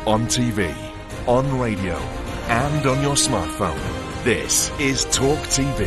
On TV, on radio, and on your smartphone. This is Talk TV.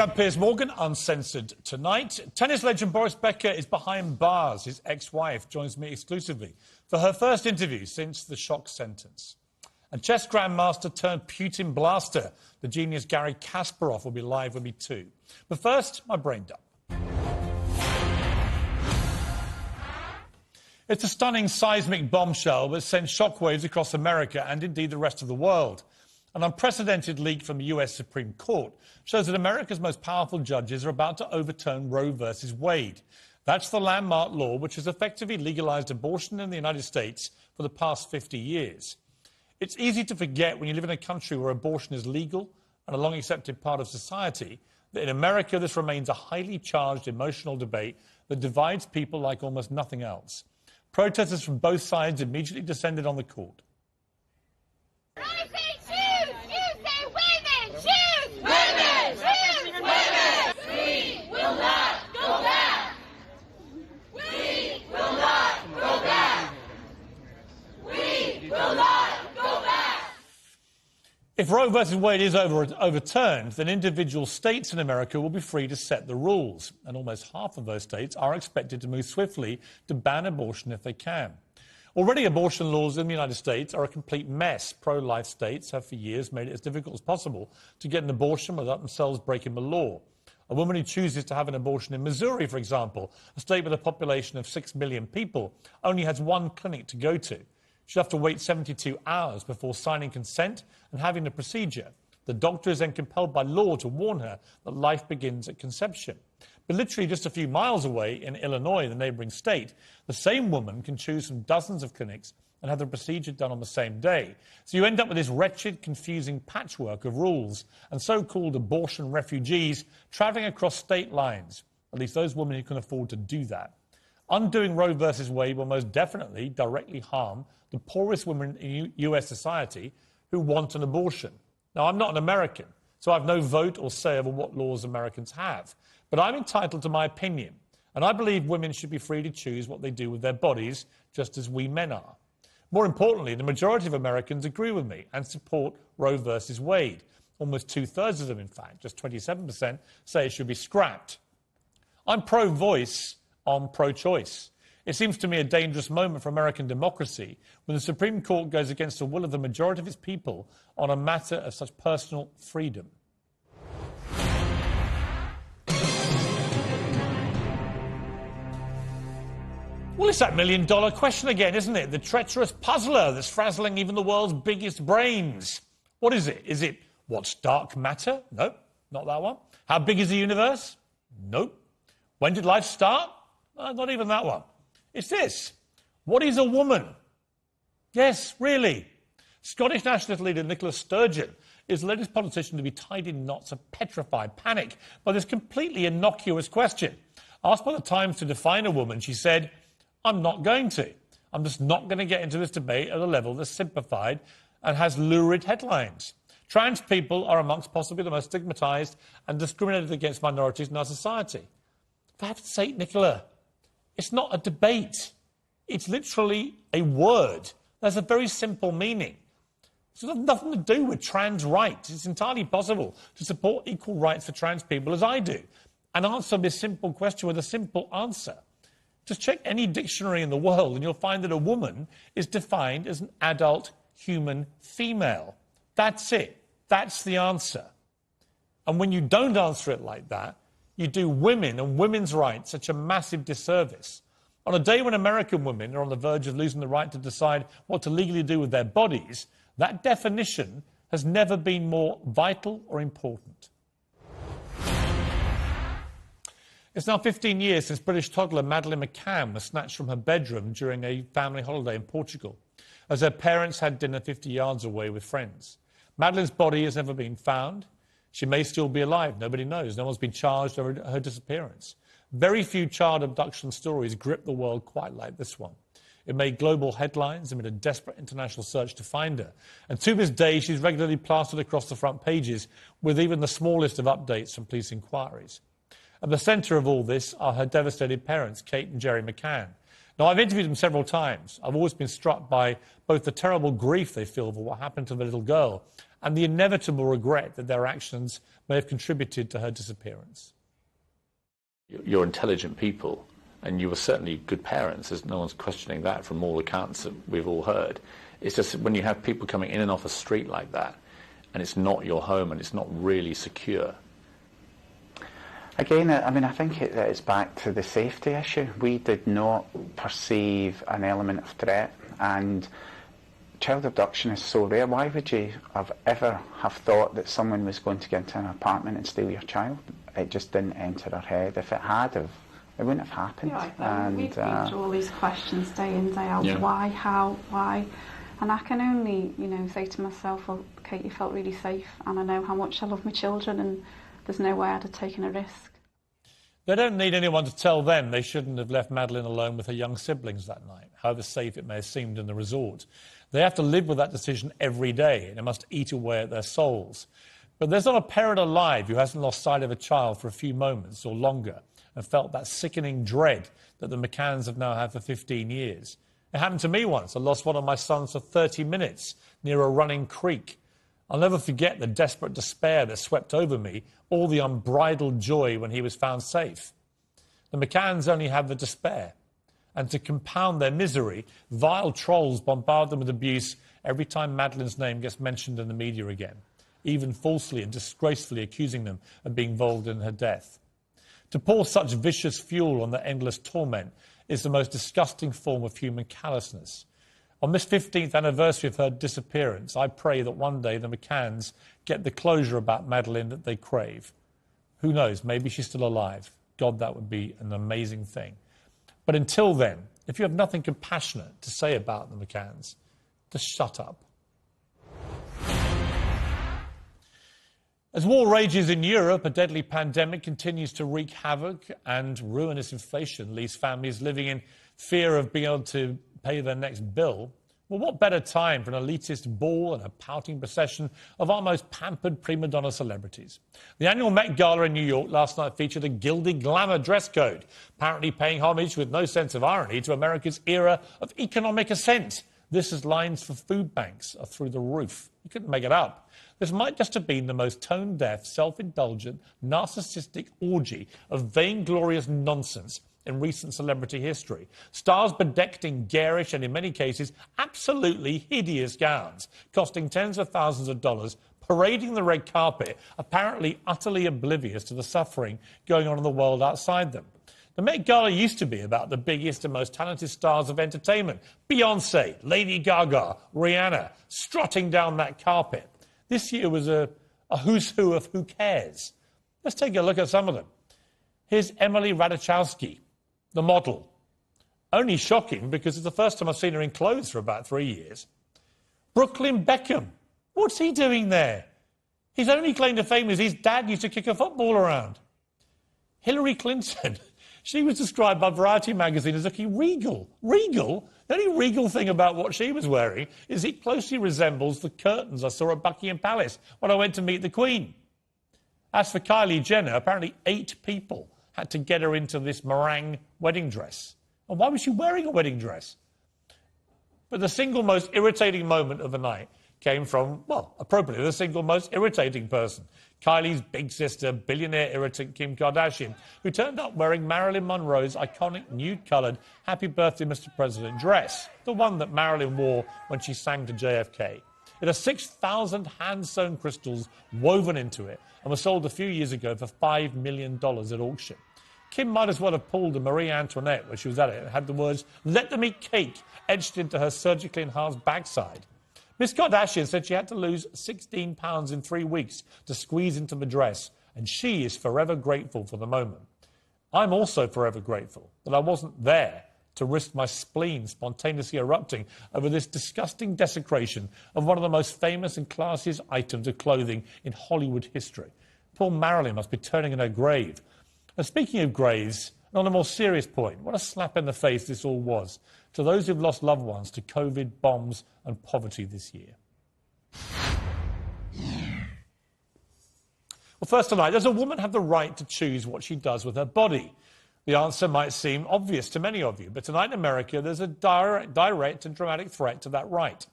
I'm Piers Morgan, Uncensored tonight. Tennis legend Boris Becker is behind bars. His ex-wife joins me exclusively for her first interview since the shock sentence. And chess grandmaster turned Putin blaster, the genius Garry Kasparov, will be live with me too. But first, my brain dump. It's a stunning seismic bombshell that sends shockwaves across America and indeed the rest of the world. An unprecedented leak from the US Supreme Court shows that America's most powerful judges are about to overturn Roe versus Wade. That's the landmark law which has effectively legalized abortion in the United States for the past 50 years. It's easy to forget when you live in a country where abortion is legal and a long-accepted part of society that in America this remains a highly charged emotional debate that divides people like almost nothing else. Protesters from both sides immediately descended on the court. If Roe versus Wade is overturned, then individual states in America will be free to set the rules, and almost half of those states are expected to move swiftly to ban abortion if they can. Already, abortion laws in the United States are a complete mess. Pro-life states have for years made it as difficult as possible to get an abortion without themselves breaking the law. A woman who chooses to have an abortion in Missouri, for example, a state with a population of 6 million people, only has one clinic to go to. She'll have to wait 72 hours before signing consent and having the procedure. The doctor is then compelled by law to warn her that life begins at conception. But literally just a few miles away in Illinois, the neighbouring state, the same woman can choose from dozens of clinics and have the procedure done on the same day. So you end up with this wretched, confusing patchwork of rules and so-called abortion refugees travelling across state lines, at least those women who can afford to do that. Undoing Roe versus Wade will most definitely directly harm the poorest women in US society who want an abortion. Now, I'm not an American, so I have no vote or say over what laws Americans have. But I'm entitled to my opinion, and I believe women should be free to choose what they do with their bodies, just as we men are. More importantly, the majority of Americans agree with me and support Roe versus Wade. Almost two-thirds of them, in fact, just 27%, say it should be scrapped. I'm pro-voice on pro-choice. It seems to me a dangerous moment for American democracy when the Supreme Court goes against the will of the majority of its people on a matter of such personal freedom. Well, it's that million-dollar question again, isn't it? The treacherous puzzler that's frazzling even the world's biggest brains. What is it? Is it what's dark matter? Nope, not that one. How big is the universe? Nope. When did life start? Not even that one. It's this. What is a woman? Yes, really. Scottish nationalist leader Nicola Sturgeon is the latest politician to be tied in knots of petrified panic by this completely innocuous question. Asked by the Times to define a woman, she said, I'm not going to. I'm just not going to get into this debate at a level that's simplified and has lurid headlines. Trans people are amongst possibly the most stigmatised and discriminated against minorities in our society. For heaven's sake, Nicola, it's not a debate. It's literally a word. There's a very simple meaning. It's got nothing to do with trans rights. It's entirely possible to support equal rights for trans people as I do and answer this simple question with a simple answer. Just check any dictionary in the world and you'll find that a woman is defined as an adult human female. That's it. That's the answer. And when you don't answer it like that, you do women and women's rights such a massive disservice. On a day when American women are on the verge of losing the right to decide what to legally do with their bodies, that definition has never been more vital or important. It's now 15 years since British toddler Madeleine McCann was snatched from her bedroom during a family holiday in Portugal, as her parents had dinner 50 yards away with friends. Madeleine's body has never been found. She may still be alive. Nobody knows. No one's been charged over her disappearance. Very few child abduction stories grip the world quite like this one. It made global headlines amid a desperate international search to find her. And to this day, she's regularly plastered across the front pages with even the smallest of updates from police inquiries. At the centre of all this are her devastated parents, Kate and Jerry McCann. Now, I've interviewed them several times. I've always been struck by both the terrible grief they feel for what happened to the little girl and the inevitable regret that their actions may have contributed to her disappearance. You're intelligent people, and you were certainly good parents. There's no one's questioning that from all accounts that we've all heard. It's just when you have people coming in and off a street like that, and it's not your home and it's not really secure. Again, I mean, I think it's back to the safety issue. We did not perceive an element of threat, and child abduction is so rare. Why would you ever have thought that someone was going to get into an apartment and steal your child? It just didn't enter our head. If it had, it wouldn't have happened. Yeah, we've been through all these questions day in, day out. Yeah. Why, how, why? And I can only, say to myself, well, Kate, you felt really safe, and I know how much I love my children, and there's no way I'd have taken a risk. They don't need anyone to tell them they shouldn't have left Madeleine alone with her young siblings that night, however safe it may have seemed in the resort. They have to live with that decision every day, and it must eat away at their souls. But there's not a parent alive who hasn't lost sight of a child for a few moments or longer and felt that sickening dread that the McCanns have now had for 15 years. It happened to me once. I lost one of my sons for 30 minutes near a running creek. I'll never forget the desperate despair that swept over me, or the unbridled joy when he was found safe. The McCanns only had the despair. And to compound their misery, vile trolls bombard them with abuse every time Madeleine's name gets mentioned in the media again, even falsely and disgracefully accusing them of being involved in her death. To pour such vicious fuel on their endless torment is the most disgusting form of human callousness. On this 15th anniversary of her disappearance, I pray that one day the McCanns get the closure about Madeleine that they crave. Who knows, maybe she's still alive. God, that would be an amazing thing. But until then, if you have nothing compassionate to say about the McCanns, just shut up. As war rages in Europe, a deadly pandemic continues to wreak havoc, and ruinous inflation leaves families living in fear of being able to pay their next bill. Well, what better time for an elitist ball and a pouting procession of our most pampered prima donna celebrities? The annual Met Gala in New York last night featured a gilded glamour dress code, apparently paying homage with no sense of irony to America's era of economic ascent. This as lines for food banks are through the roof. You couldn't make it up. This might just have been the most tone-deaf, self-indulgent, narcissistic orgy of vainglorious nonsense in recent celebrity history. Stars bedecked in garish and, in many cases, absolutely hideous gowns, costing tens of thousands of dollars, parading the red carpet, apparently utterly oblivious to the suffering going on in the world outside them. The Met Gala used to be about the biggest and most talented stars of entertainment. Beyoncé, Lady Gaga, Rihanna, strutting down that carpet. This year was a who's who of who cares. Let's take a look at some of them. Here's Emily Ratajkowski, the model. Only shocking because it's the first time I've seen her in clothes for about 3 years. Brooklyn Beckham. What's he doing there? His only claim to fame is his dad used to kick a football around. Hillary Clinton. She was described by Variety magazine as looking regal. Regal? The only regal thing about what she was wearing is it closely resembles the curtains I saw at Buckingham Palace when I went to meet the Queen. As for Kylie Jenner, apparently 8 people had to get her into this meringue wedding dress. And why was she wearing a wedding dress? But the single most irritating moment of the night came from, well, appropriately, the single most irritating person. Kylie's big sister, billionaire irritant Kim Kardashian, who turned up wearing Marilyn Monroe's iconic nude-coloured Happy Birthday, Mr. President dress, the one that Marilyn wore when she sang to JFK. It has 6,000 hand-sewn crystals woven into it and was sold a few years ago for $5 million at auction. Kim might as well have pulled a Marie Antoinette when she was at it and had the words, "Let them eat cake," etched into her surgically enhanced backside. Miss Kardashian said she had to lose 16 pounds in 3 weeks to squeeze into the dress, and she is forever grateful for the moment. I'm also forever grateful that I wasn't there to risk my spleen spontaneously erupting over this disgusting desecration of one of the most famous and classiest items of clothing in Hollywood history. Poor Marilyn must be turning in her grave. And speaking of graves, and on a more serious point, what a slap in the face this all was to those who've lost loved ones to COVID, bombs and poverty this year. Well, first tonight, does a woman have the right to choose what she does with her body? The answer might seem obvious to many of you, but tonight in America, there's a direct and dramatic threat to that right.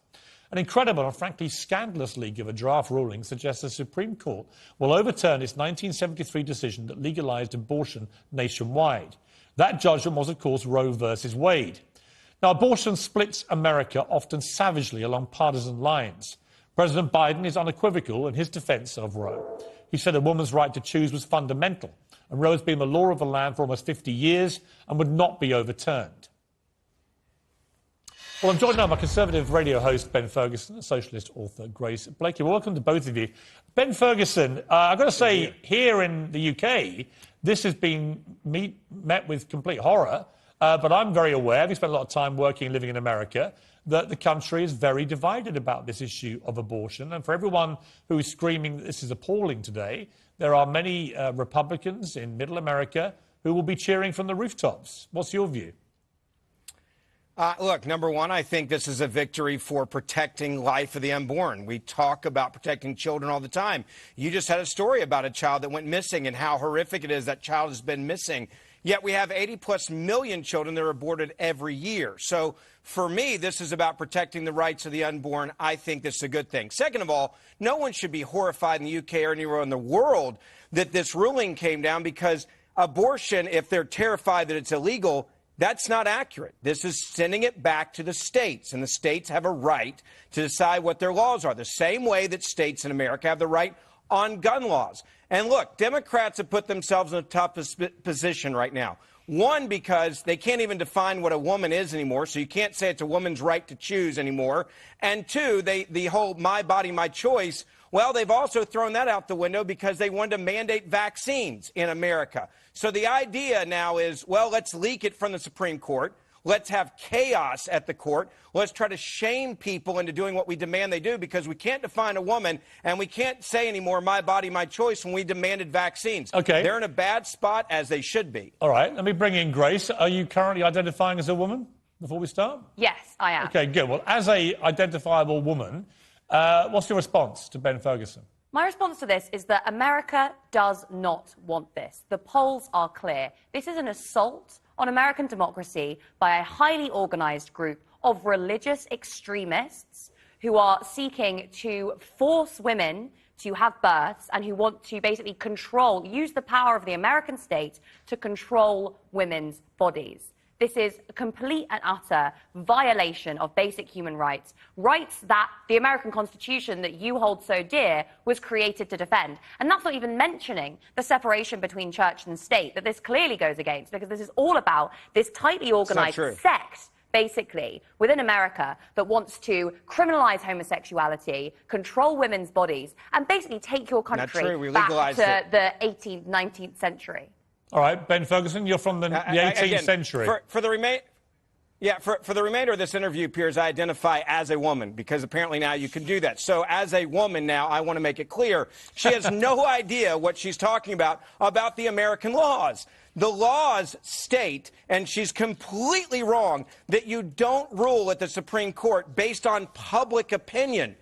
An incredible and frankly scandalous leak of a draft ruling suggests the Supreme Court will overturn its 1973 decision that legalized abortion nationwide. That judgment was, of course, Roe versus Wade. Now, abortion splits America often savagely along partisan lines. President Biden is unequivocal in his defense of Roe. He said a woman's right to choose was fundamental, and Roe has been the law of the land for almost 50 years and would not be overturned. Well, I'm joined now by Conservative radio host Ben Ferguson and socialist author Grace Blakey. Welcome to both of you. Ben Ferguson, I've got to say, here in the UK, this has been met with complete horror, but I'm very aware, having spent a lot of time working and living in America, that the country is very divided about this issue of abortion. And for everyone who is screaming that this is appalling today, there are many Republicans in Middle America who will be cheering from the rooftops. What's your view? Look, number one, I think this is a victory for protecting life of the unborn. We talk about protecting children all the time. You just had a story about a child that went missing and how horrific it is that child has been missing. Yet we have 80+ million children that are aborted every year. So for me, this is about protecting the rights of the unborn. I think this is a good thing. Second of all, no one should be horrified in the UK or anywhere in the world that this ruling came down, because abortion, if they're terrified that it's illegal, that's not accurate. This is sending it back to the states, and the states have a right to decide what their laws are, the same way that states in America have the right on gun laws. And look, Democrats have put themselves in a tough position right now. One, because they can't even define what a woman is anymore, so you can't say it's a woman's right to choose anymore. And two, the whole my body, my choice, well, they've also thrown that out the window because they wanted to mandate vaccines in America. So the idea now is, well, let's leak it from the Supreme Court. Let's have chaos at the court. Let's try to shame people into doing what we demand they do, because we can't define a woman and we can't say anymore my body, my choice when we demanded vaccines. Okay. They're in a bad spot, as they should be. All right, let me bring in Grace. Are you currently identifying as a woman before we start? Yes, I am. Okay, good. Well, as a identifiable woman, what's your response to Ben Ferguson? My response to this is that America does not want this. The polls are clear. This is an assault on American democracy by a highly organised group of religious extremists who are seeking to force women to have births and who want to basically use the power of the American state to control women's bodies. This is a complete and utter violation of basic human rights, rights that the American Constitution that you hold so dear was created to defend. And that's not even mentioning the separation between church and state that this clearly goes against, because this is all about this tightly organized sect, basically, within America that wants to criminalize homosexuality, control women's bodies, and basically take your country back to the 18th, 19th century. All right, Ben Ferguson, you're from the 18th century. For the remainder of this interview, Piers, I identify as a woman, because apparently now you can do that. So as a woman now, I want to make it clear, she has no idea what she's talking about the American laws. The laws state, and she's completely wrong, that you don't rule at the Supreme Court based on public opinion.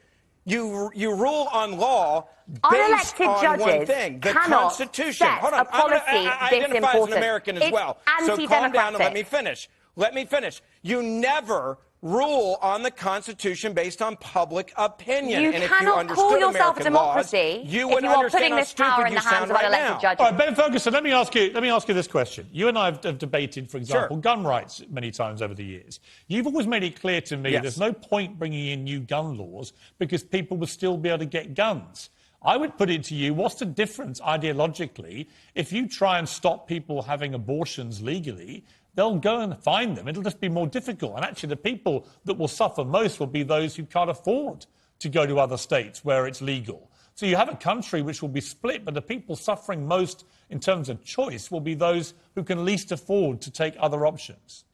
You rule on law based on one thing, the Constitution. Hold on, I identify as an American as well. So calm down and let me finish. Let me finish. You never rule on the Constitution based on public opinion. You cannot call yourself a democracy if you are putting this power in the hands of unelected judges. All right, Ben Ferguson, let me ask you this question. You and I have debated, for example, gun rights many times over the years. You've always made it clear to me there's no point bringing in new gun laws because people will still be able to get guns. I would put it to you, what's the difference ideologically if you try and stop people having abortions legally? They'll go and find them. It'll just be more difficult. And actually, the people that will suffer most will be those who can't afford to go to other states where it's legal. So you have a country which will be split, but the people suffering most in terms of choice will be those who can least afford to take other options.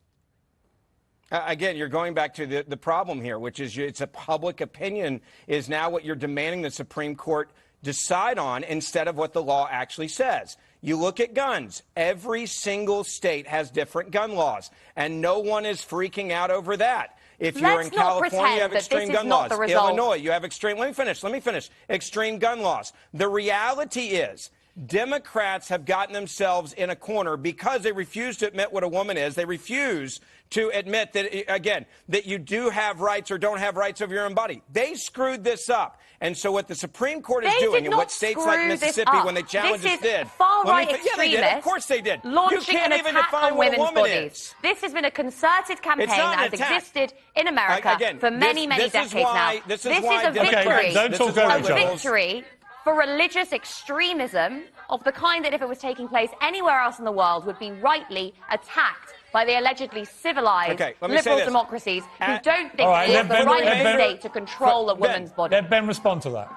Again, you're going back to the problem here, which is it's a public opinion is now what you're demanding the Supreme Court decide on instead of what the law actually says. You look at guns. Every single state has different gun laws, and no one is freaking out over that. If you're in California, you have extreme gun laws. Illinois, you have extreme... Let me finish. Extreme gun laws. The reality is Democrats have gotten themselves in a corner because they refuse to admit what a woman is. They refuse to admit that, again, that you do have rights or don't have rights over your own body. They screwed this up. And so what the Supreme Court is doing, and what states like Mississippi, when they challenged this, did. Far-right extremists, yeah, they did. Of course they did. Launching an attack on women's bodies. This has been a concerted campaign that has existed in America for many decades now. This is a victory. Don't talk over each other. Victory for religious extremism of the kind that, if it was taking place anywhere else in the world, would be rightly attacked by the allegedly civilized liberal democracies who don't think it is the right of the state to control a woman's body. Let Ben respond to that.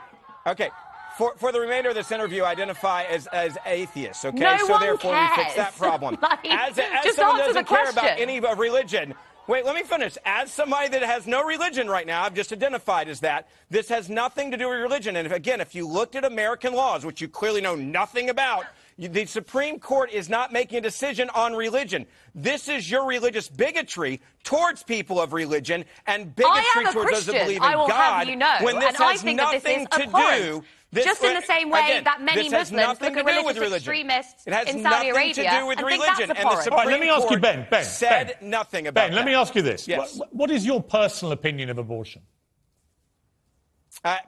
Okay. For the remainder of this interview, identify as atheists, okay? No so one therefore cares. we fix that problem. As just someone answer doesn't the care about question. any religion. Wait, let me finish. As somebody that has no religion right now, I've just identified as that, this has nothing to do with religion. And if you looked at American laws, which you clearly know nothing about, the Supreme Court is not making a decision on religion. This is your religious bigotry towards people of religion and bigotry towards those that believe in God. When this has nothing to do. Just in the same way that many Muslims look at religious extremists in Saudi Arabia and think that's abhorrent. All right, let me ask you, Ben. Said nothing about that. Ben, let me ask you this. Yes. What is your personal opinion of abortion?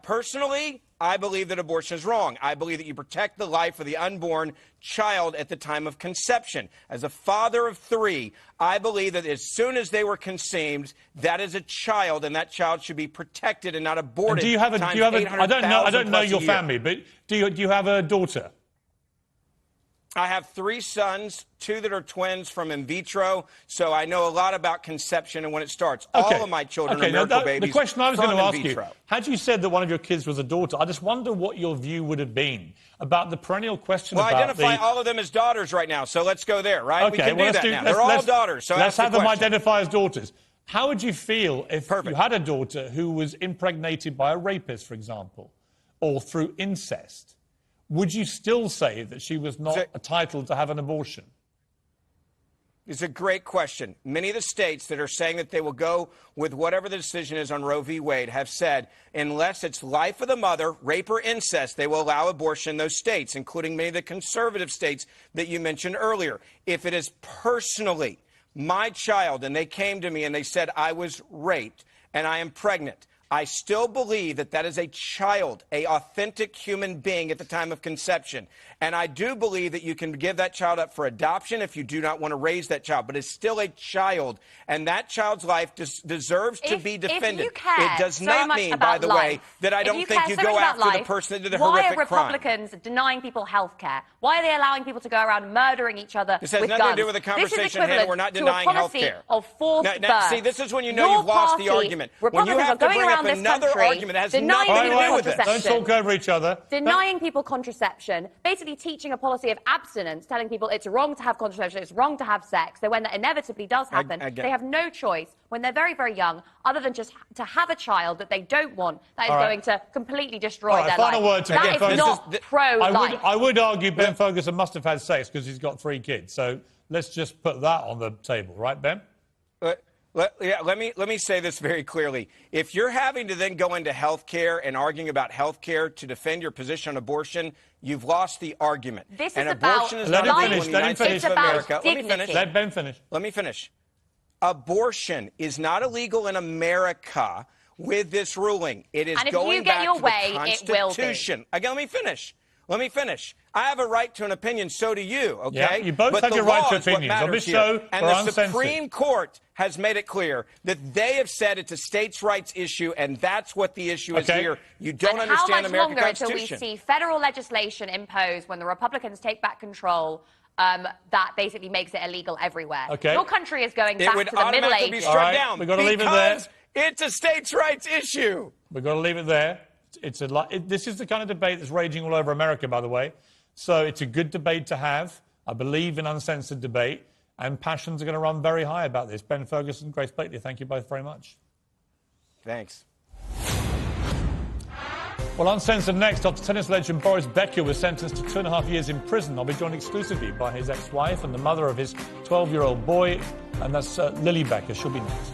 Personally, I believe that abortion is wrong. I believe that you protect the life of the unborn child at the time of conception. As a father of 3, I believe that as soon as they were conceived, that is a child, and that child should be protected and not aborted. And I don't know your family, but do you have a daughter? I have 3 sons, 2 that are twins from in vitro, so I know a lot about conception and when it starts. Okay. All of my children are miracle babies. The question I was going to ask you, had you said that one of your kids was a daughter, I just wonder what your view would have been about the perennial question about identify all of them as daughters right now, so let's go there, right? Okay, we can do that now. They're all daughters, so let's have them identify as daughters. How would you feel if you had a daughter who was impregnated by a rapist, for example, or through incest? Would you still say that she was not entitled to have an abortion? It's a great question. Many of the states that are saying that they will go with whatever the decision is on Roe v. Wade have said, unless it's life of the mother, rape or incest, they will allow abortion in those states, including many of the conservative states that you mentioned earlier. If it is personally my child and they came to me and they said I was raped and I am pregnant, I still believe that that is a child, an authentic human being at the time of conception. And I do believe that you can give that child up for adoption if you do not want to raise that child. But it's still a child, and that child's life deserves to be defended. It does not mean, by the way, that I don't think you go after the person that did the horrific crime. Why are Republicans denying people health care? Why are they allowing people to go around murdering each other with guns? This has nothing to do with the conversation here. We're not denying health care. Of forced birth. See, this is when you know you've lost the argument. When you have to bring up another argument that has nothing to do with this. Don't talk over each other. Denying people contraception, basically teaching a policy of abstinence, telling people it's wrong to have contraception, it's wrong to have sex. So when that inevitably does happen, they have no choice when they're very, very young, other than just to have a child that they don't want, that is going to completely destroy their final life. Word to that is not pro-life. I would argue Ben Ferguson must have had sex because he's got 3 kids. So let's just put that on the table, right, Ben? Let me say this very clearly. If you're having to then go into health care and arguing about health care to defend your position on abortion, you've lost the argument. This and is abortion about is not life. illegal in the United States of America. Let me finish. Let Ben finish. Let me finish. Abortion is not illegal in America with this ruling. It is going back to the Constitution. Again, let me finish. I have a right to an opinion, so do you, okay? Yeah, you both have your right to opinions. On this show, and the Supreme Court has made it clear that they have said it's a states' rights issue, and that's what the issue is here. You don't understand the American Constitution. How much longer until we see federal legislation imposed when the Republicans take back control that basically makes it illegal everywhere? Okay. Your country is going back to the Middle Ages. Be struck down we've got to leave it there. It's a states' rights issue. We've got to leave it there. This is the kind of debate that's raging all over America, by the way. So it's a good debate to have. I believe in uncensored debate, and passions are going to run very high about this. Ben Ferguson, Grace Blakely, thank you both very much. Thanks. Well, Uncensored next, after tennis legend Boris Becker was sentenced to 2.5 years in prison. I'll be joined exclusively by his ex-wife and the mother of his 12-year-old boy, and that's Lily Becker. She'll be next.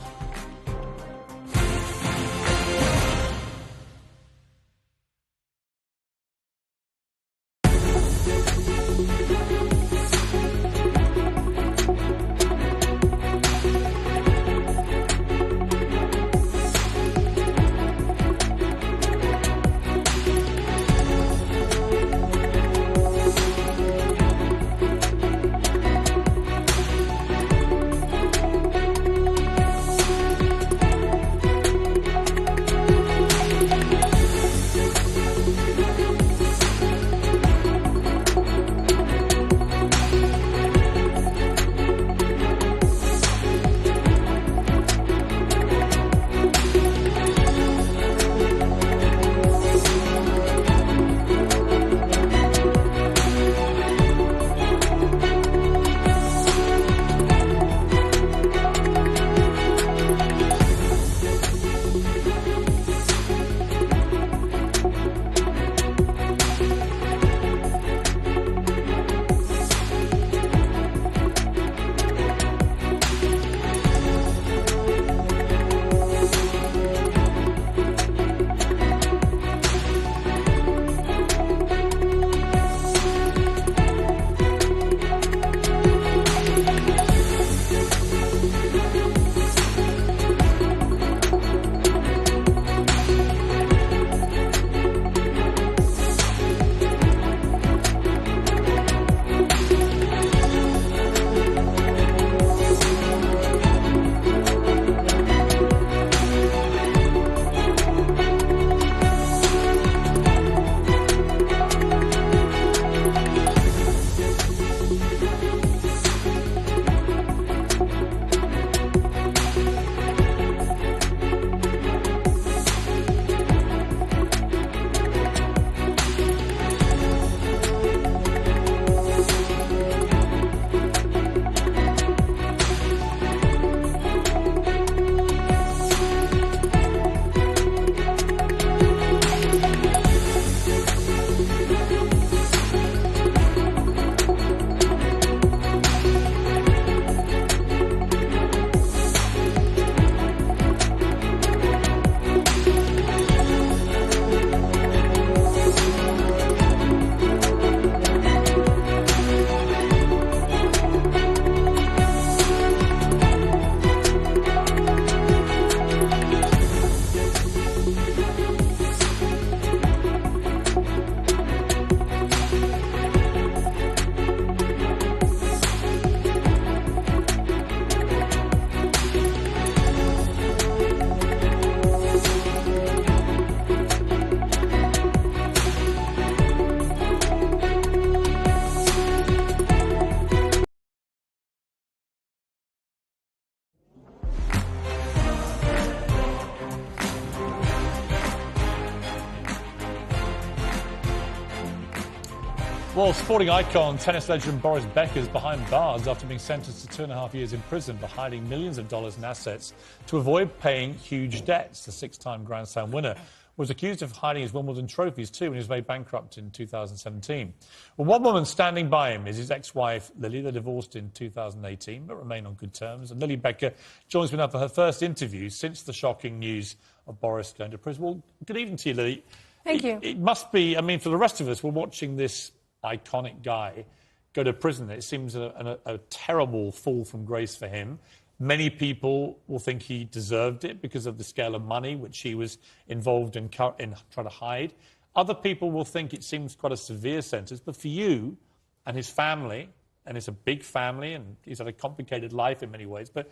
Well, sporting icon, tennis legend Boris Becker is behind bars after being sentenced to 2.5 years in prison for hiding millions of dollars in assets to avoid paying huge debts. The six-time Grand Slam winner was accused of hiding his Wimbledon trophies too when he was made bankrupt in 2017. Well, one woman standing by him is his ex-wife, Lily. They divorced in 2018, but remain on good terms. And Lily Becker joins me now for her first interview since the shocking news of Boris going to prison. Well, good evening to you, Lily. Thank you. It must be, I mean, for the rest of us, we're watching this iconic guy go to prison. It seems a terrible fall from grace for him. Many people will think he deserved it because of the scale of money which he was involved in trying to hide. Other people will think it seems quite a severe sentence. But for you and his family, and it's a big family, and he's had a complicated life in many ways, but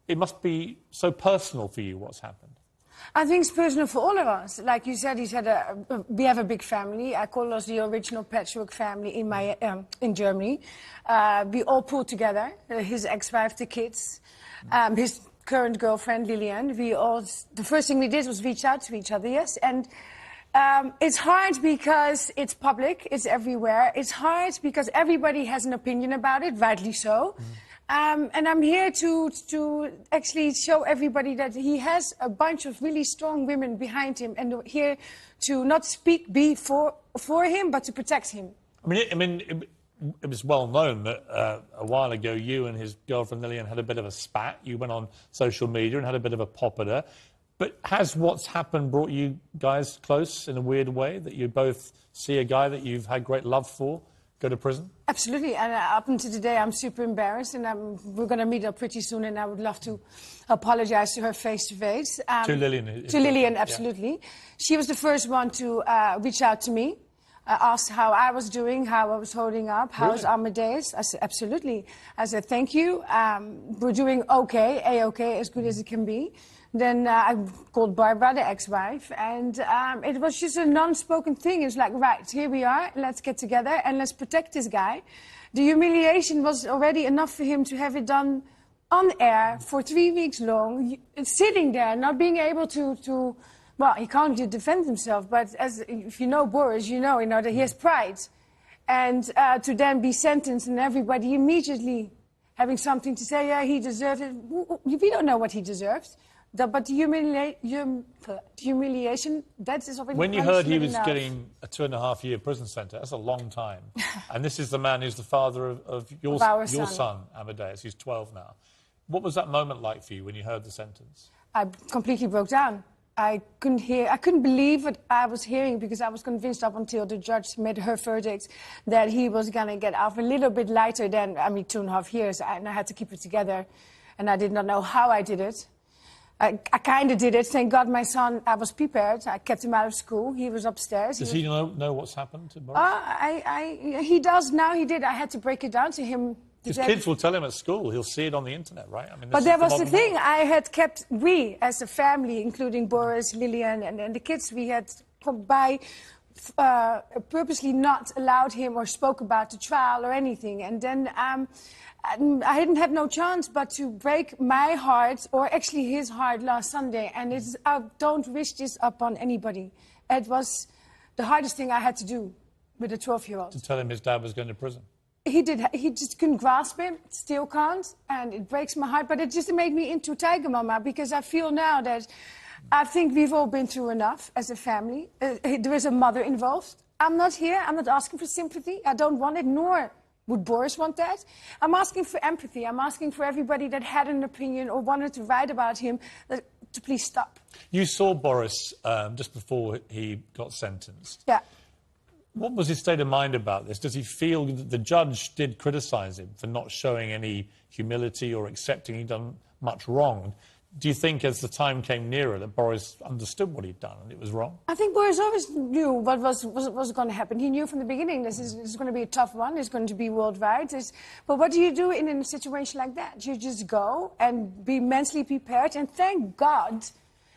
it must be so personal for you what's happened. I think it's personal for all of us. Like you said, we have a big family. I call us the original patchwork family in Germany. We all pulled together, his ex-wife, the kids, his current girlfriend, Lillian. The first thing we did was reach out to each other, yes. And it's hard because it's public, it's everywhere. It's hard because everybody has an opinion about it, rightly so. And I'm here to actually show everybody that he has a bunch of really strong women behind him, and here to not be for him, but to protect him. It was well known that a while ago you and his girlfriend Lillian had a bit of a spat. You went on social media and had a bit of a pop at her. But has what's happened brought you guys close in a weird way, that you both see a guy that you've had great love for go to prison? Absolutely, and up until today I'm super embarrassed, and we're going to meet up pretty soon, and I would love to apologise to her face to face. To Lillian? To Lillian, absolutely. Yeah. She was the first one to reach out to me. Asked how I was doing, how I was holding up, how's Amadeus? I said, absolutely. I said, thank you. We're doing okay, A-okay, as good as it can be. Then I called Barbara, the ex-wife, and it was just a non-spoken thing. It was like, right, here we are, let's get together and let's protect this guy. The humiliation was already enough for him to have it done on air for 3 weeks long, sitting there, not being able to well, he can't defend himself, but if you know Boris, you know that he has pride. And to then be sentenced and everybody immediately having something to say, yeah, he deserved it. We don't know what he deserves. But the humiliation, that is already... When you heard he was getting a 2.5-year prison sentence, that's a long time. And this is the man who's the father of your son, Amadeus, who's 12 now. What was that moment like for you when you heard the sentence? I completely broke down. I couldn't believe what I was hearing, because I was convinced up until the judge made her verdict that he was going to get off a little bit lighter than, 2.5 years. And I had to keep it together. And I did not know how I did it. I kind of did it. Thank God my son, I was prepared. I kept him out of school. He was upstairs. Does he know what's happened to Boris? He does now. He did. I had to break it down to him. His kids will tell him at school. He'll see it on the internet, right? But that was the thing. I had kept, we as a family, including Boris, Lillian, and the kids, we had purposely not allowed him or spoke about the trial or anything. And then I didn't have no chance but to break my heart, or actually his heart, last Sunday. And I don't wish this upon anybody. It was the hardest thing I had to do with a 12-year-old. To tell him his dad was going to prison. He did. He just couldn't grasp it, still can't, and it breaks my heart. But it just made me into Tiger Mama, because I feel now that I think we've all been through enough as a family. There is a mother involved. I'm not here. I'm not asking for sympathy. I don't want it, nor would Boris want that. I'm asking for empathy. I'm asking for everybody that had an opinion or wanted to write about him to please stop. You saw Boris just before he got sentenced. Yeah. What was his state of mind about this? Does he feel that the judge did criticise him for not showing any humility or accepting he'd done much wrong? Do you think as the time came nearer that Boris understood what he'd done and it was wrong? I think Boris always knew what was going to happen. He knew from the beginning this is going to be a tough one. It's going to be worldwide. But what do you do in a situation like that? You just go and be mentally prepared. And thank God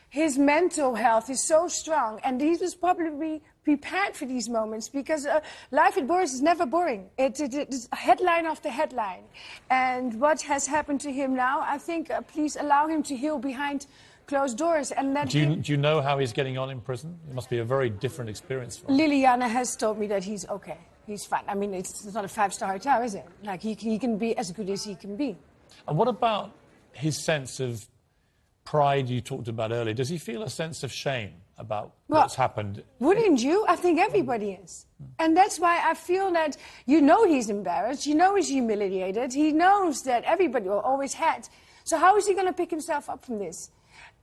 his mental health is so strong. And he was probably prepared for these moments, because life with Boris is never boring. It's headline after headline. And what has happened to him now, I think, please allow him to heal behind closed doors. And let do you know how he's getting on in prison? It must be a very different experience for him. Liliana has told me that he's okay. He's fine. It's not a 5-star hotel, is it? Like, he can be as good as he can be. And what about his sense of pride you talked about earlier? Does he feel a sense of shame about what's happened? Wouldn't you? I think everybody is. And that's why I feel that he's embarrassed, he's humiliated, he knows that everybody always had. So how is he going to pick himself up from this?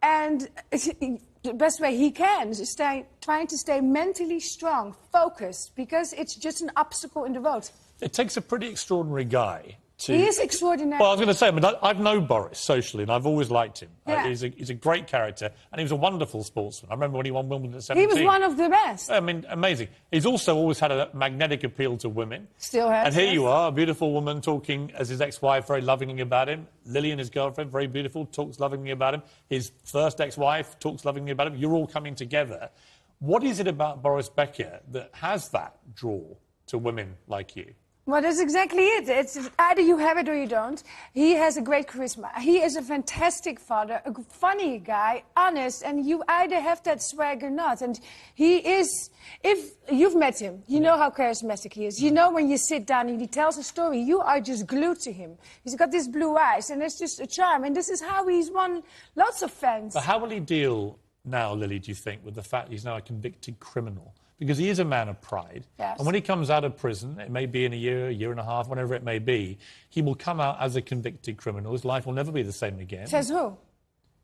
And the best way he can is trying to stay mentally strong, focused, because it's just an obstacle in the road. It takes a pretty extraordinary guy. He is extraordinary. Well, I was going to say, I've known Boris socially, and I've always liked him. Yeah. He's a great character, and he was a wonderful sportsman. I remember when he won Wimbledon at 17. He was one of the best. Amazing. He's also always had a magnetic appeal to women. Still has. And here you are, a beautiful woman talking as his ex-wife, very lovingly about him. Lillian, his girlfriend, very beautiful, talks lovingly about him. His first ex-wife talks lovingly about him. You're all coming together. What is it about Boris Becker that has that draw to women like you? Well, that's exactly it. It's either you have it or you don't. He has a great charisma. He is a fantastic father, a funny guy, honest, and you either have that swag or not. And he is, if you've met him, you know how charismatic he is. You know when you sit down and he tells a story, you are just glued to him. He's got these blue eyes, and it's just a charm. And this is how he's won lots of fans. But how will he deal now, Lily, do you think, with the fact he's now a convicted criminal? Because he is a man of pride. Yes. And when he comes out of prison, it may be in a year and a half, whatever it may be, he will come out as a convicted criminal. His life will never be the same again. Says who?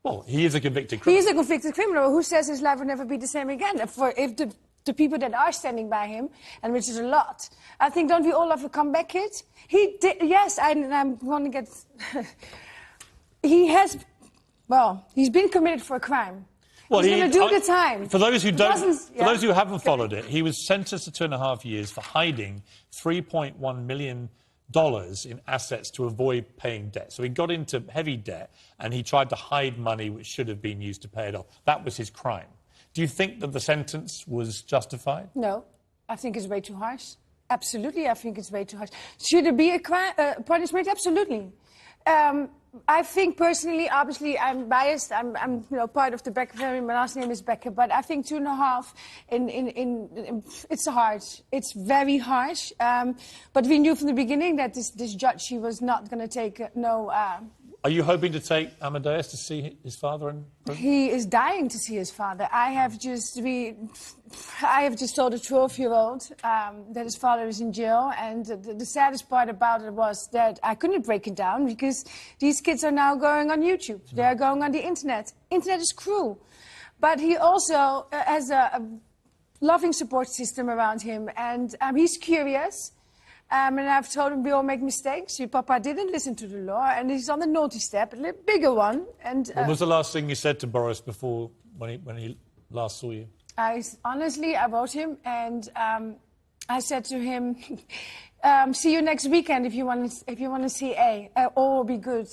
Well, he is a convicted criminal. He is a convicted criminal. Who says his life will never be the same again? If the people that are standing by him, and which is a lot, I think, don't we all have a comeback kid? He did, yes, I'm going to get... he's been committed for a crime. Well, he's going to do the time. For those who those who haven't followed it, he was sentenced to 2.5 years for hiding $3.1 million in assets to avoid paying debt. So he got into heavy debt, and he tried to hide money which should have been used to pay it off. That was his crime. Do you think that the sentence was justified? No, I think it's way too harsh. Absolutely, I think it's way too harsh. Should there be a punishment? Absolutely. I think personally, obviously, I'm biased. I'm part of the Becker family. My last name is Becker, but I think 2.5 it's harsh. It's very harsh. But we knew from the beginning that this judge, he was not going to take no. Are you hoping to take Amadeus to see his father in prison? He is dying to see his father. I have just told a 12-year-old that his father is in jail, and the saddest part about it was that I couldn't break it down because these kids are now going on YouTube. They are going on the internet. Internet is cruel. But he also has a loving support system around him, and he's curious. And I've told him we all make mistakes. Your papa didn't listen to the law, and he's on the naughty step, a bigger one. And what was the last thing you said to Boris before when he last saw you? I wrote him, and I said to him, "See you next weekend if you want to see A. All will be good."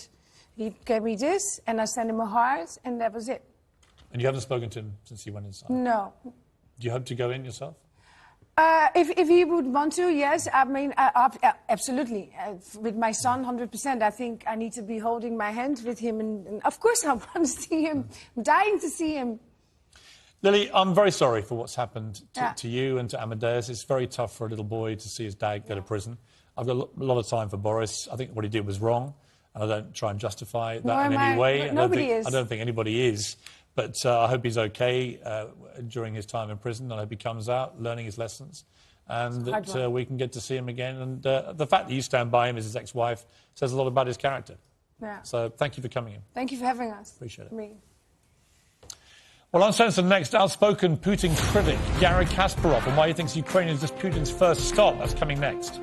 He gave me this, and I sent him a heart, and that was it. And you haven't spoken to him since he went inside? No. Do you hope to go in yourself? If he would want to, yes. I mean, absolutely. With my son, 100%. I think I need to be holding my hand with him. And of course I want to see him. I'm dying to see him. Lily, I'm very sorry for what's happened to you and to Amadeus. It's very tough for a little boy to see his dad go to prison. I've got a lot of time for Boris. I think what he did was wrong, and I don't try and justify that in any way. Nobody is. I don't think anybody is. But I hope he's okay during his time in prison. I hope he comes out learning his lessons, and that we can get to see him again. And the fact that you stand by him as his ex-wife says a lot about his character. Yeah. So thank you for coming in. Thank you for having us. Appreciate it. Me. Well, Uncensored next, outspoken Putin critic Gary Kasparov and why he thinks Ukraine is just Putin's first stop. That's coming next.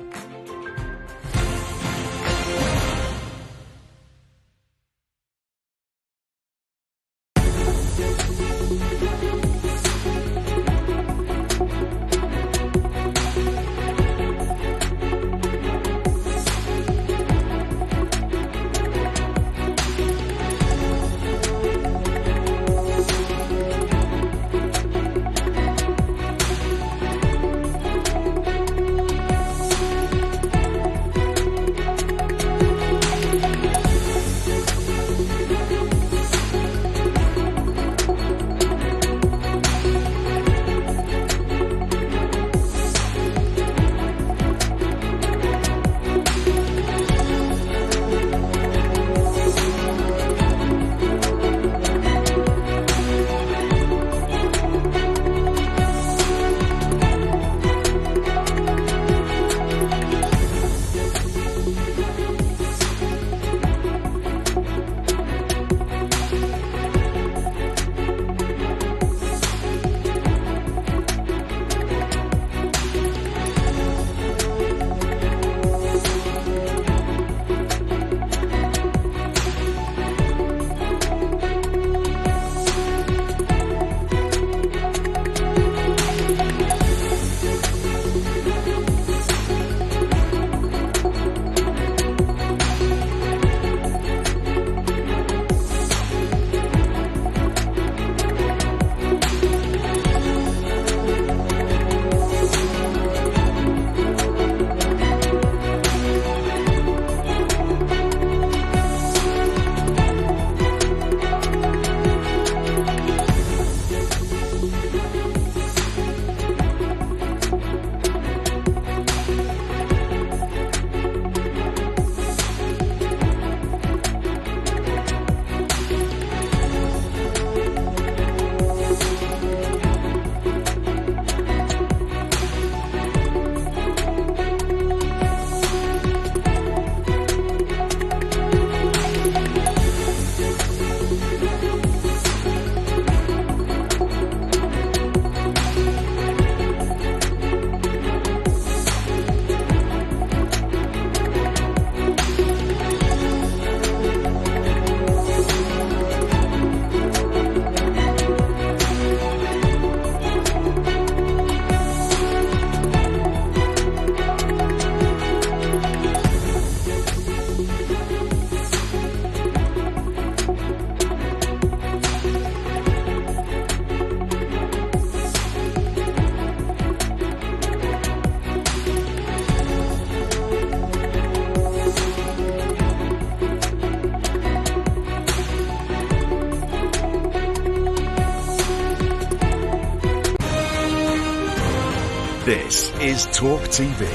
This is Talk TV.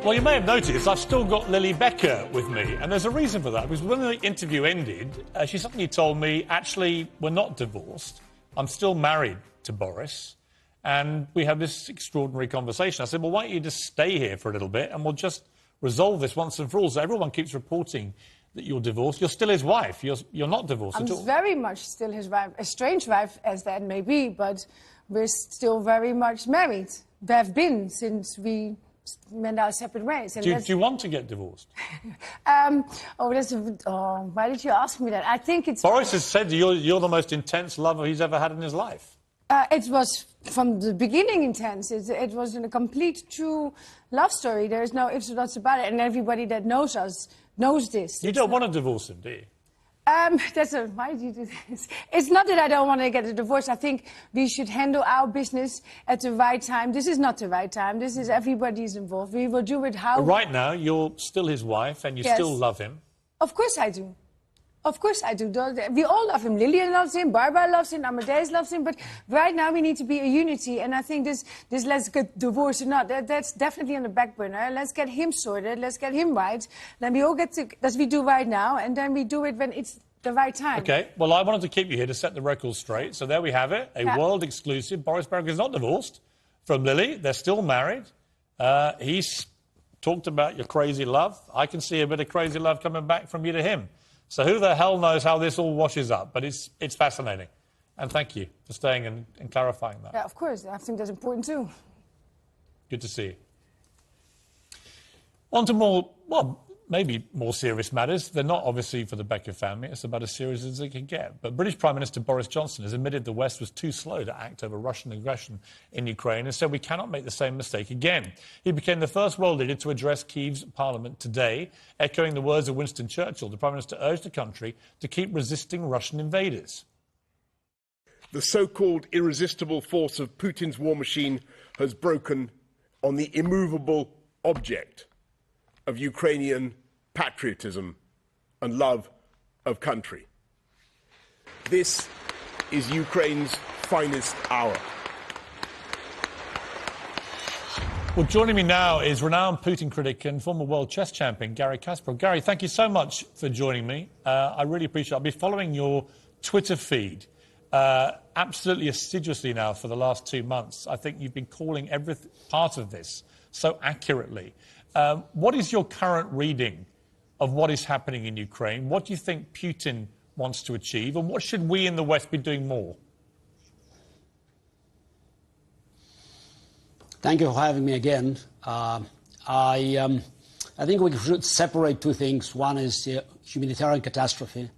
Well, you may have noticed I've still got Lily Becker with me, and there's a reason for that, because when the interview ended, she suddenly told me, actually, we're not divorced. I'm still married to Boris, and we had this extraordinary conversation. I said, well, why don't you just stay here for a little bit, and we'll just resolve this once and for all. So everyone keeps reporting that you're divorced. You're still his wife. You're not divorced at all. I'm very much still his wife. A strange wife as that may be, but we're still very much married. We have been since we went our separate ways. And do you want to get divorced? Why did you ask me that? I think it's... Boris has said you're the most intense lover he's ever had in his life. It was from the beginning intense. It was a complete true love story. There is no ifs or buts about it. And everybody that knows us knows this. You don't want to divorce him, do you? Why do you do this? It's not that I don't want to get a divorce. I think we should handle our business at the right time. This is not the right time. This is everybody's involved. We will do it how... But right now, you're still his wife and you still love him. Of course I do. Of course I do. We all love him. Lillian loves him, Barbara loves him, Amadeus loves him. But right now we need to be a unity. And I think this let's get divorced or not, that's definitely on the back burner. Let's get him sorted. Let's get him right. Then we all get to, as we do right now. And then we do it when it's the right time. OK. Well, I wanted to keep you here to set the record straight. So there we have it. A world exclusive. Boris Becker is not divorced from Lily. They're still married. He's talked about your crazy love. I can see a bit of crazy love coming back from you to him. So who the hell knows how this all washes up? But it's fascinating. And thank you for staying and clarifying that. Yeah, of course. I think that's important too. Good to see you. On to more, well, maybe more serious matters. They're not obviously for the Becker family. It's about as serious as it can get. But British Prime Minister Boris Johnson has admitted the West was too slow to act over Russian aggression in Ukraine and said we cannot make the same mistake again. He became the first world leader to address Kyiv's parliament today, echoing the words of Winston Churchill. The Prime Minister urged the country to keep resisting Russian invaders. The so-called irresistible force of Putin's war machine has broken on the immovable object of Ukrainian patriotism and love of country. This is Ukraine's finest hour. Well, joining me now is renowned Putin critic and former world chess champion Garry Kasparov. Gary, thank you so much for joining me. I really appreciate it. I'll be following your Twitter feed absolutely assiduously now for the last 2 months. I think you've been calling every part of this so accurately. What is your current reading of what is happening in Ukraine? What do you think Putin wants to achieve? And what should we in the West be doing more? Thank you for having me again. I think we should separate two things. One is the humanitarian catastrophe,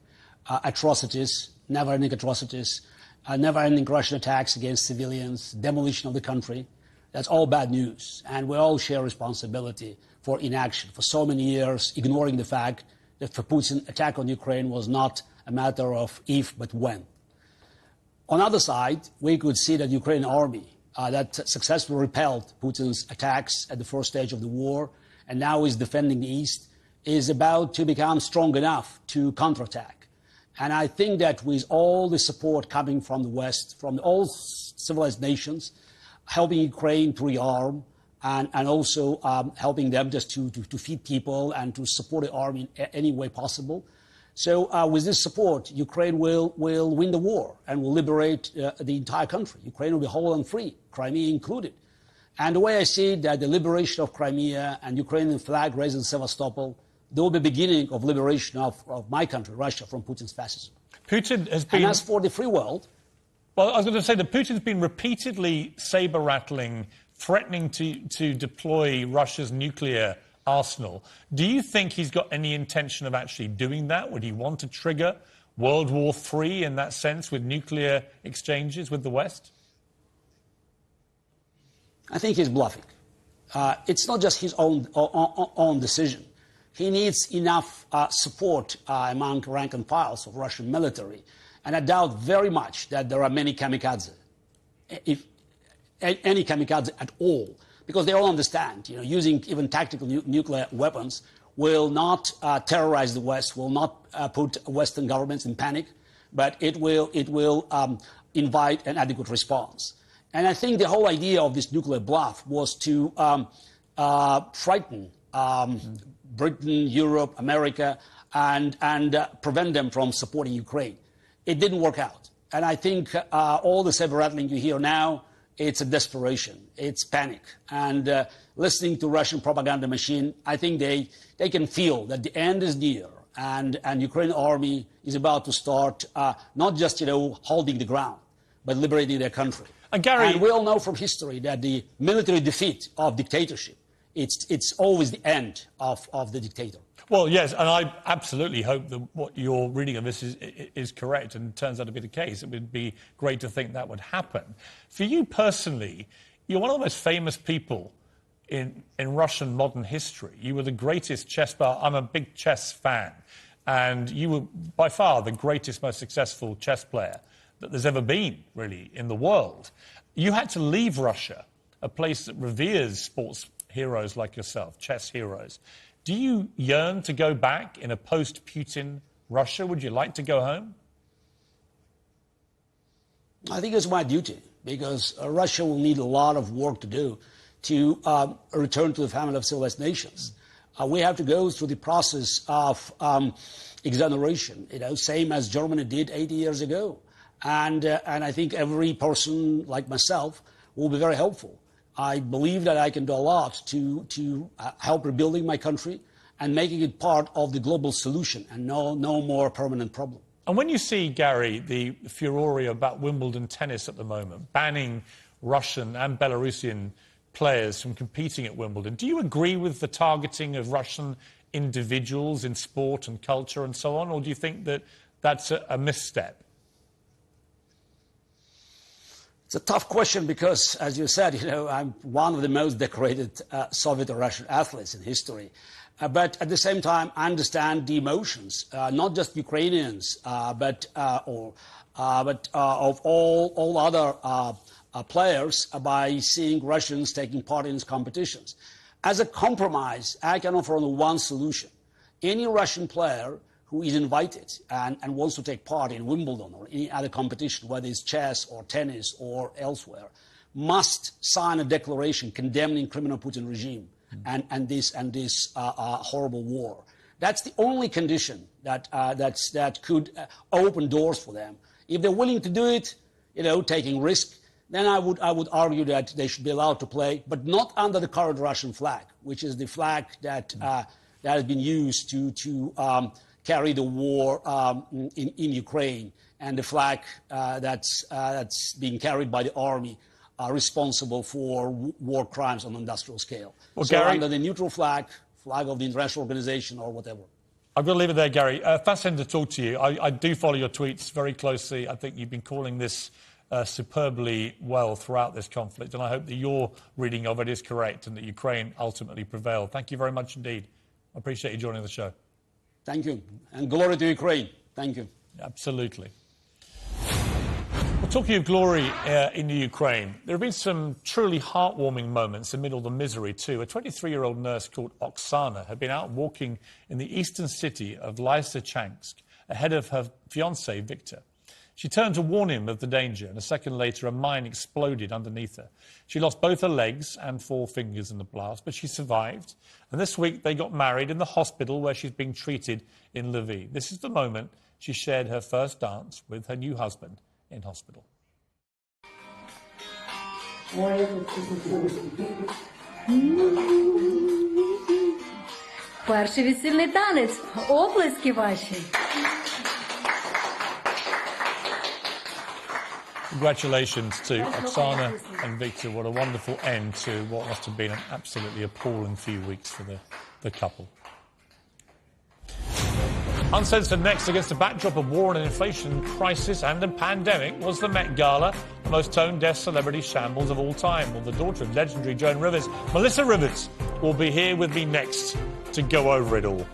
atrocities, never-ending atrocities, never-ending Russian attacks against civilians, demolition of the country. That's all bad news. And we all share responsibility for inaction. For so many years, ignoring the fact that for Putin, attack on Ukraine was not a matter of if, but when. On the other side, we could see that Ukrainian army that successfully repelled Putin's attacks at the first stage of the war and now is defending the East is about to become strong enough to counterattack. And I think that with all the support coming from the West, from all civilized nations, helping Ukraine to rearm and also helping them just to feed people and to support the army in any way possible. So with this support, Ukraine will win the war and will liberate the entire country. Ukraine will be whole and free, Crimea included. And the way I see it, that the liberation of Crimea and Ukrainian flag raised in Sevastopol, they will be the beginning of liberation of my country, Russia, from Putin's fascism. Putin has been... And as for the free world... Well, I was going to say that Putin's been repeatedly saber-rattling, threatening to deploy Russia's nuclear arsenal. Do you think he's got any intention of actually doing that? Would he want to trigger World War III in that sense with nuclear exchanges with the West? I think he's bluffing. It's not just his own decision. He needs enough support among rank and files of Russian military. And I doubt very much that there are many kamikaze, if any kamikaze at all, because they all understand, using even tactical nuclear weapons will not terrorize the West, will not put Western governments in panic. but it will invite an adequate response. And I think the whole idea of this nuclear bluff was to frighten Britain, Europe, America, and prevent them from supporting Ukraine. It didn't work out. And I think all the saber rattling you hear now, it's a desperation. It's panic. And listening to Russian propaganda machine, I think they can feel that the end is near. And Ukrainian army is about to start not just, holding the ground, but liberating their country. And Gary, and we all know from history that the military defeat of dictatorship, it's always the end of the dictator. Well, yes, and I absolutely hope that what you're reading of this is correct and turns out to be the case. It would be great to think that would happen. For you personally, you're one of the most famous people in Russian modern history. You were the greatest chess player. I'm a big chess fan. And you were by far the greatest, most successful chess player that there's ever been, really, in the world. You had to leave Russia, a place that reveres sports heroes like yourself, chess heroes. Do you yearn to go back in a post-Putin Russia? Would you like to go home? I think it's my duty, because Russia will need a lot of work to do to return to the family of civilized nations. We have to go through the process of exoneration, same as Germany did 80 years ago. And I think every person like myself will be very helpful. I believe that I can do a lot to help rebuilding my country and making it part of the global solution and no more permanent problem. And when you see, Gary, the furore about Wimbledon tennis at the moment, banning Russian and Belarusian players from competing at Wimbledon, do you agree with the targeting of Russian individuals in sport and culture and so on, or do you think that that's a misstep? It's a tough question because, as you said, I'm one of the most decorated Soviet or Russian athletes in history. But at the same time, I understand the emotions, not just Ukrainians, but of all other players by seeing Russians taking part in these competitions. As a compromise, I can offer only one solution. Any Russian player who is invited and wants to take part in Wimbledon or any other competition, whether it's chess or tennis or elsewhere, must sign a declaration condemning criminal Putin regime and this horrible war. That's the only condition that could open doors for them. If they're willing to do it, taking risk, then I would argue that they should be allowed to play, but not under the current Russian flag, which is the flag that has been used to carry the war in Ukraine, and the flag that's being carried by the army responsible for war crimes on an industrial scale. Well, so Gary, under the neutral flag of the international organization or whatever. I'm going to leave it there, Gary. Fascinating to talk to you. I do follow your tweets very closely. I think you've been calling this superbly well throughout this conflict, and I hope that your reading of it is correct and that Ukraine ultimately prevailed. Thank you very much indeed. I appreciate you joining the show. Thank you. And glory to Ukraine. Thank you. Absolutely. Well, talking of glory in the Ukraine, there have been some truly heartwarming moments amid all the misery too. A 23-year-old nurse called Oksana had been out walking in the eastern city of Lysychansk ahead of her fiancé, Victor. She turned to warn him of the danger, and a second later a mine exploded underneath her. She lost both her legs and 4 fingers in the blast, but she survived. And this week they got married in the hospital where she's being treated in Lviv. This is the moment she shared her first dance with her new husband in hospital. Перший весільний танець. Оплески ваші. Congratulations to Oksana and Victor. What a wonderful end to what must have been an absolutely appalling few weeks for the couple. Uncensored next, against a backdrop of war and an inflation crisis and a pandemic, was the Met Gala, the most tone-deaf celebrity shambles of all time. Well, the daughter of legendary Joan Rivers, Melissa Rivers, will be here with me next to go over it all.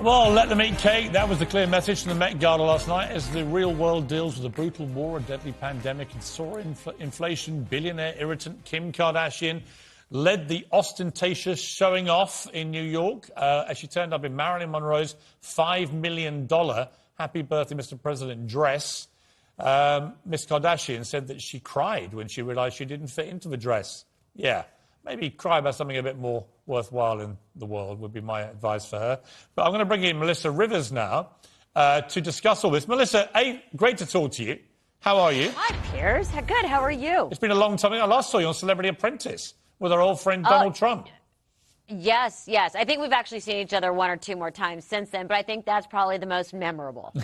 Well, let them eat cake. That was the clear message from the Met Gala last night as the real world deals with a brutal war, a deadly pandemic and soaring inflation. Billionaire irritant Kim Kardashian led the ostentatious showing off in New York as she turned up in Marilyn Monroe's $5 million Happy Birthday, Mr. President dress. Miss Kardashian said that she cried when she realized she didn't fit into the dress. Yeah, maybe cry about something a bit more worthwhile in the world would be my advice for her. But I'm going to bring in Melissa Rivers now to discuss all this. Melissa, great to talk to you. How are you? Hi, Piers. Good. How are you? It's been a long time. I last saw you on Celebrity Apprentice with our old friend Donald Trump. Yes. I think we've actually seen each other one or two more times since then, but I think that's probably the most memorable.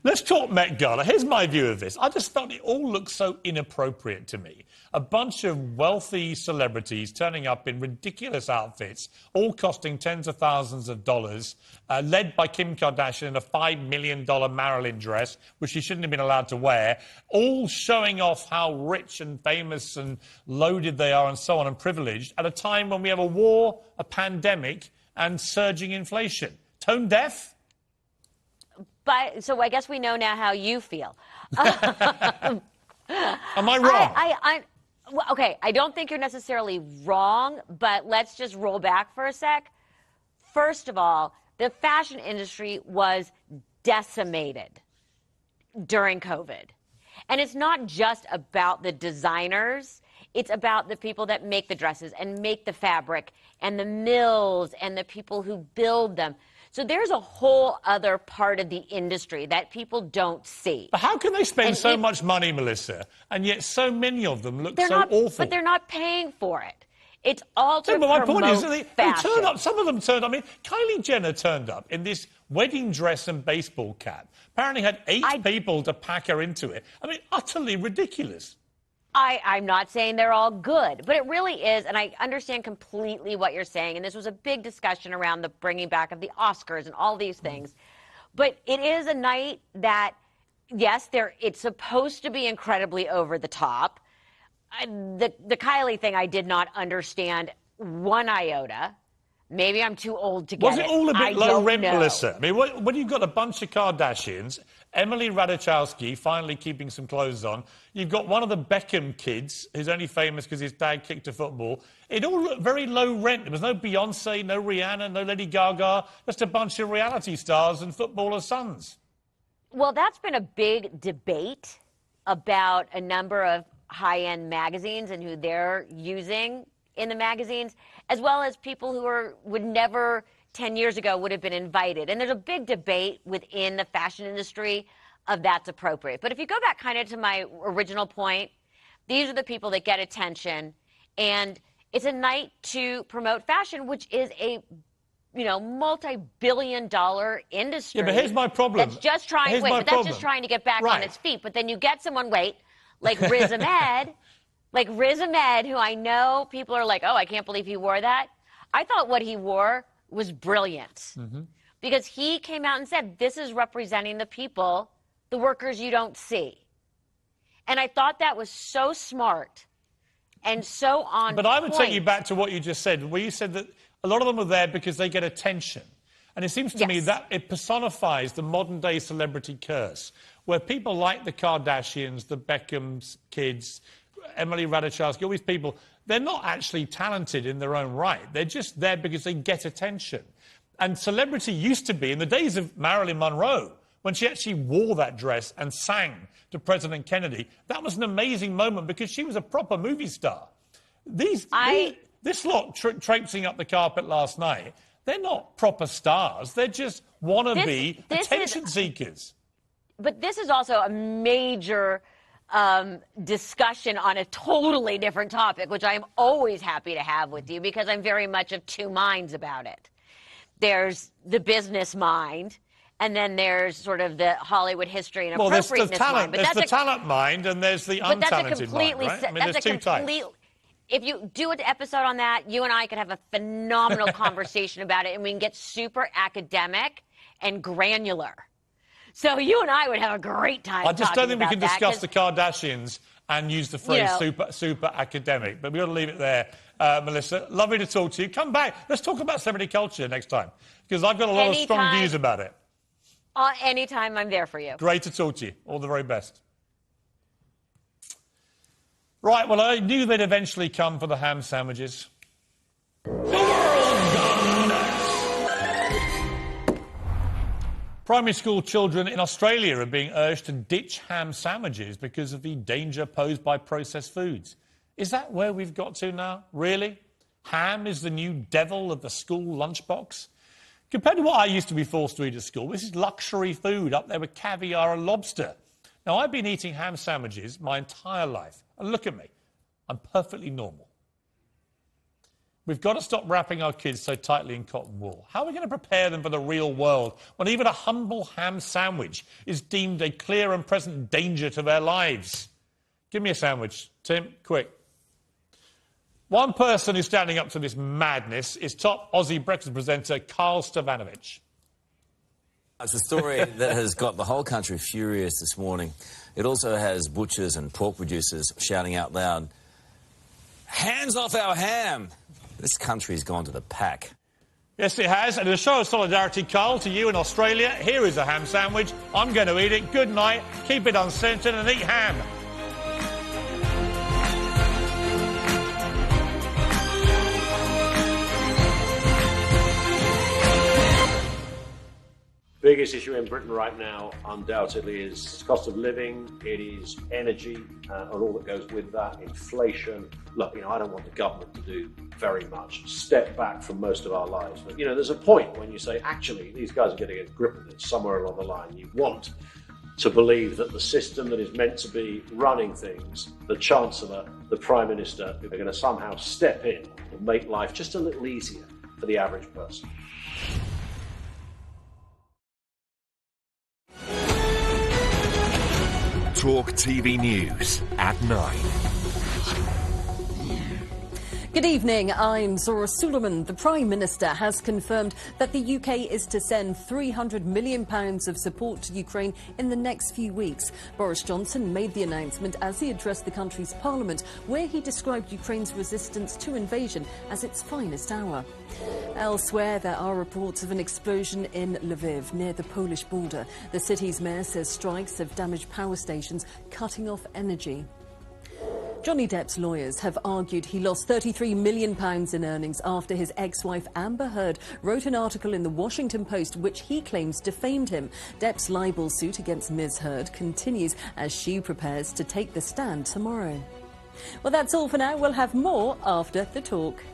Let's talk Met Gala. Here's my view of this. I just felt it all looked so inappropriate to me. A bunch of wealthy celebrities turning up in ridiculous outfits, all costing tens of thousands of dollars, led by Kim Kardashian in a $5 million Marilyn dress, which she shouldn't have been allowed to wear, all showing off how rich and famous and loaded they are and so on and privileged at a time when we have a war, a pandemic and surging inflation. Tone deaf? So I guess we know now how you feel. Am I wrong? Okay, I don't think you're necessarily wrong, but let's just roll back for a sec. First of all, the fashion industry was decimated during COVID. And it's not just about the designers. It's about the people that make the dresses and make the fabric and the mills and the people who build them. So there's a whole other part of the industry that people don't see. But how can they spend so much money, Melissa, and yet so many of them look so awful? But they're not paying for it. It's all to but my point is, promote they turn up. Some of them turned up. I mean, Kylie Jenner turned up in this wedding dress and baseball cap. Apparently had 8 people to pack her into it. I mean, utterly ridiculous. I'm not saying they're all good, but it really is, and I understand completely what you're saying, and this was a big discussion around the bringing back of the Oscars and all these things. But it is a night that, yes, it's supposed to be incredibly over the top. The Kylie thing I did not understand one iota. Maybe I'm too old to get it. Was it all a bit low rent, Melissa? I mean, when you've got a bunch of Kardashians, Emily Ratajkowski finally keeping some clothes on, you've got one of the Beckham kids who's only famous because his dad kicked a football. It all looked very low rent. There was no Beyonce, no Rihanna, no Lady Gaga, just a bunch of reality stars and footballers' sons. Well, that's been a big debate about a number of high-end magazines and who they're using in the magazines, as well as people who would never 10 years ago would have been invited. And there's a big debate within the fashion industry of that's appropriate. But if you go back kind of to my original point, these are the people that get attention. And it's a night to promote fashion, which is a multi-billion-dollar industry. Yeah, but here's my problem. That's just trying, that's just trying to get back on its feet. But then you get someone, like Riz Ahmed, who I know people are like, oh, I can't believe he wore that. I thought what he wore was brilliant because he came out and said, this is representing the people, the workers you don't see. And I thought that was so smart and so on But I would take you back to what you just said, where you said that a lot of them are there because they get attention. And it seems to me that it personifies the modern-day celebrity curse, where people like the Kardashians, the Beckham's kids, Emily Ratajkowski, all these people, they're not actually talented in their own right. They're just there because they get attention. And celebrity used to be, in the days of Marilyn Monroe, when she actually wore that dress and sang to President Kennedy, that was an amazing moment because she was a proper movie star. This lot traipsing up the carpet last night, they're not proper stars. They're just wannabe attention seekers. But this is also a major discussion on a totally different topic, which I am always happy to have with you because I'm very much of two minds about it. There's the business mind, and then there's sort of the Hollywood history and appropriateness mind. But there's the talent mind, and there's the untalented mind, right? I mean, there's two types. If you do an episode on that, you and I could have a phenomenal conversation about it, and we can get super academic and granular. So you and I would have a great time. I just don't think we can discuss the Kardashians and use the phrase super academic, but we ought to leave it there Melissa. Lovely to talk to you. Come back. Let's talk about celebrity culture next time, because I've got a lot of strong views about it. Anytime, I'm there for you. Great to talk to you. All the very best. Right, well, I knew they'd eventually come for the ham sandwiches. The world's gone nuts. Primary school children in Australia are being urged to ditch ham sandwiches because of the danger posed by processed foods. Is that where we've got to now? Really? Ham is the new devil of the school lunchbox? Compared to what I used to be forced to eat at school, this is luxury food up there with caviar and lobster. Now, I've been eating ham sandwiches my entire life. And look at me. I'm perfectly normal. We've got to stop wrapping our kids so tightly in cotton wool. How are we going to prepare them for the real world when even a humble ham sandwich is deemed a clear and present danger to their lives? Give me a sandwich. Tim, quick. One person who's standing up to this madness is top Aussie breakfast presenter Carl Stavanovich. It's a story that has got the whole country furious this morning. It also has butchers and pork producers shouting out loud, "Hands off our ham!" This country's gone to the pack. Yes, it has. And in a show of solidarity, Carl, to you in Australia, here is a ham sandwich. I'm going to eat it. Good night. Keep it uncensored and eat ham. Biggest issue in Britain right now, undoubtedly, is cost of living, it is energy, and all that goes with that, inflation. Look, I don't want the government to do very much, step back from most of our lives. But, there's a point when you say, actually, these guys are going to get a grip of it somewhere along the line. You want to believe that the system that is meant to be running things, the Chancellor, the Prime Minister, are going to somehow step in and make life just a little easier for the average person. Talk TV News at 9. Good evening, I'm Zora Suleiman. The Prime Minister has confirmed that the UK is to send £300 million of support to Ukraine in the next few weeks. Boris Johnson made the announcement as he addressed the country's parliament, where he described Ukraine's resistance to invasion as its finest hour. Elsewhere, there are reports of an explosion in Lviv, near the Polish border. The city's mayor says strikes have damaged power stations, cutting off energy. Johnny Depp's lawyers have argued he lost £33 million in earnings after his ex-wife Amber Heard wrote an article in the Washington Post which he claims defamed him. Depp's libel suit against Ms. Heard continues as she prepares to take the stand tomorrow. Well, that's all for now. We'll have more after the talk.